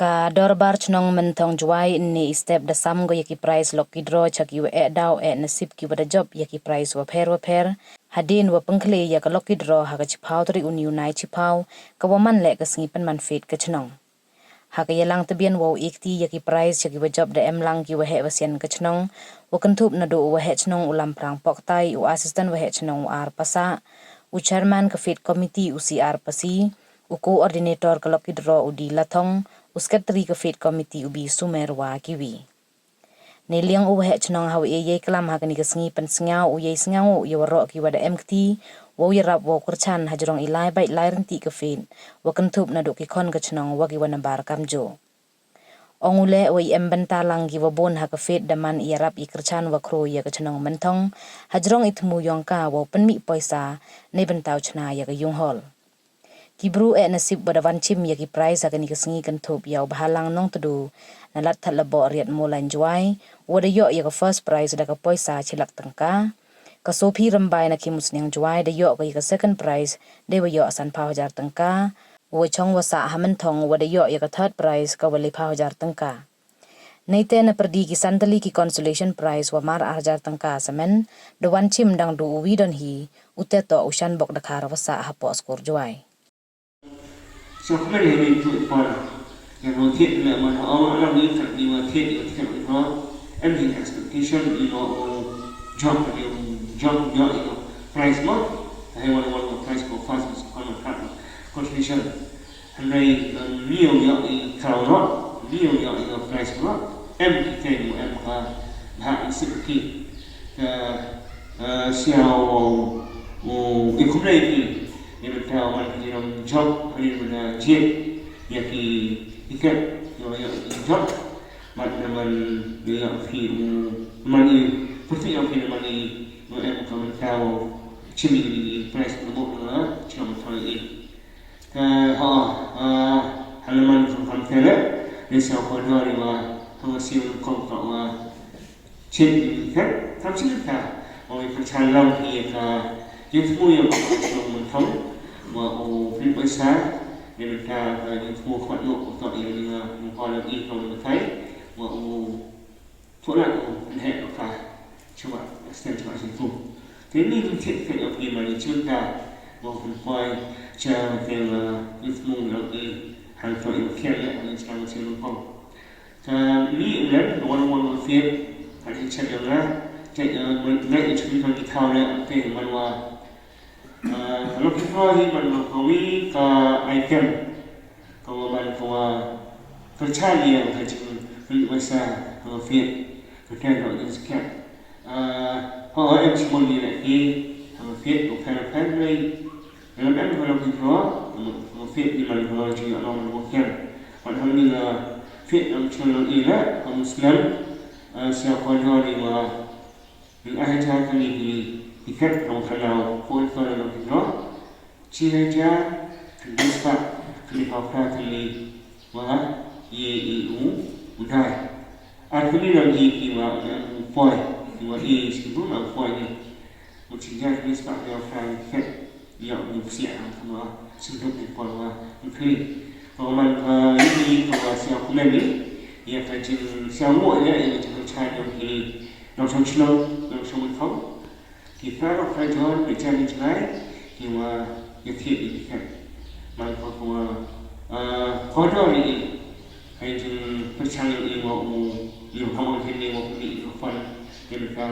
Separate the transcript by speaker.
Speaker 1: Ka Dorbar Chnong Mynthong juai ni step da sam go yaki price loki draw chaki wa daw nasib ki wada job yaki price wa pher hadin wa pengkle ya ka loki draw ha ka chipau tri uni unai chipau ka waman le ka singipan man fit ka Chnong ha ka yalang tabian wa ikti yaki price chaki wa job da lang ki wa he wasian ka Chnong wa kantup na do wa he Chnong ulam prang pok tai u assistant wa he Chnong ar pasa u chairman ka fit committee u CR pasi u coordinator ka loki draw u di lathong Uskatri ka fit committee ubi sumer wa kiwi. Neliang u he Chnong haw ye kelam ha kani kasngi pan sngau u ye sngau ye waro ki wada MT wo ye rap wo kurchan hajrong ilai bai lai renti ka fit wa kantup na do ki kon ka Chnong wa ki wana bar kamjo. Ongule wa embenta lang ki wa bon ha ka fit daman ye rap i kurchan wa kro ye ka Chnong Mynthong hajrong itmu yong ka wa penmi poisa ne bentau chna ye ka yung hol. Kibru nasib badawan chim yaki price akan ikasengi kantup yaw bahalang nong tudu nalat thalabo riat mulan juai wada yo ya first prize da ka poisa chilak tangka ka sopi rambai na kimusnyang juai da yo ka second prize de wa yo asan pahajar tangka wa chong wasa Mynthong wada yo ya third prize ka wali pahajar tangka Naite na perdi ki santali ki consolation prize wa mar arjar tangka samen da wan chim dang du uwi don hi uteto ushan bok da khara wasa hapo skor juai
Speaker 2: So không phải mình tụi còn nhà đầu tiên là mà họ làm như thật đi mà thiệt thì nó everything expectation you know jump nhỏ price mất hay one price for fast on a contribution and they nhiều nhỏ thì khảo nó nhiều nhỏ thì price nó em thì tiền của em hạ sự kỳ xèo cái khung này thì nhưng mà theo mình thì làm job hay là chuyện yaki ikat job mình đi làm thì money putting up in money mà em có mình theo chimi price của bộ nữa trong một thời gian họ hành mình không làm thế đấy để sau khi đó thì mà họ siêu công cộng mà chuyện khác thậm chí là mọi phần tràn lòng thì những thứ nhiều của mình thống mà ở phía bên sáng để mình ta những khu hoạt động của tụi mình họ là đi không được thấy mà chỗ nào cũng hệ được cả cho bạn xem cho bạn sử dụng thế nên thiện cái ở khi mà đi chuyên ta một phần quay chờ tiền những mùng là đi hàng tụi mình khen lại những trang trên đúng không nghĩ đến one phía hay đi chạy đường ra chạy mình ngay chúng tôi đi thao này tiền mình là lúc đó thì mình có cái item có bạn có phần trái nhiều thì chúng mình bây giờ có phiền có thể gọi là scam họ em chỉ muốn đi lại khi phiền của fan này làm em có lúc đó có phiền thì mình có chỉ ở nó một cái còn hơn như là phiền làm cho nó ý đó không sớm sau khi đó thì mà những ai cha cái gì thì khách trong phần nào phối phần nào thì nó chia ra thì đi phát thì học ra thì mà gì uống đại anh cứ đi làm gì thì mà phơi thì mà đi chỉ lúc nào phơi đi một chỉ ra thì phát ra phải khách dạo nhiều xe mà sử dụng để phơi mà khi còn mình đi còn xe của mình đi phải chỉ xe nguội đấy thì chúng ta được thì nó trong Chnong nó trong Mynthong thì phải có phải cho để trang bị trái thì mà việc thiện thì phải mà có đó thì hay chừng phải trang bị một nhiều không có thêm nhiều một bị phần thì mình phải